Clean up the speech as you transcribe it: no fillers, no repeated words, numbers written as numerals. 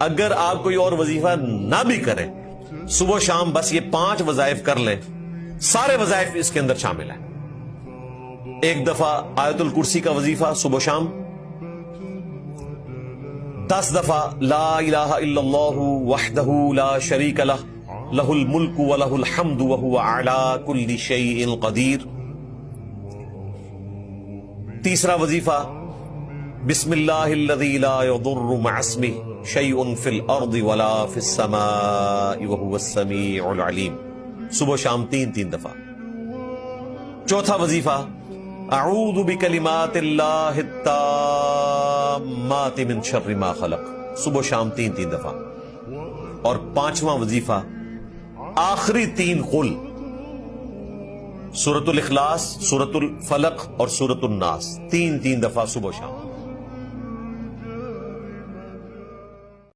اگر آپ کوئی اور وظیفہ نہ بھی کریں، صبح و شام بس یہ 5 وظائف کر لیں، سارے وظائف اس کے اندر شامل ہیں۔ ایک دفعہ آیت الکرسی کا وظیفہ صبح و شام، 10 دفعہ لا الہ الا اللہ وحدہ لا شریک لہ لہ الملک ولہ الحمد وہو علی کل شیء قدیر۔ تیسرا وظیفہ بسم اللہ الذی لا یضر مع اسمہ شیء فی الارض ولا فی السماء وہو السمیع العلیم، صبح و شام 3 دفعہ۔ چوتھا وظیفہ اعوذ بکلمات اللہ التامات من شر ما خلق، صبح و شام 3 دفعہ۔ اور 5واں وظیفہ آخری 3 قل، سورۃ الاخلاص، سورۃ الفلق اور سورۃ الناس، 3 دفعہ صبح و شام۔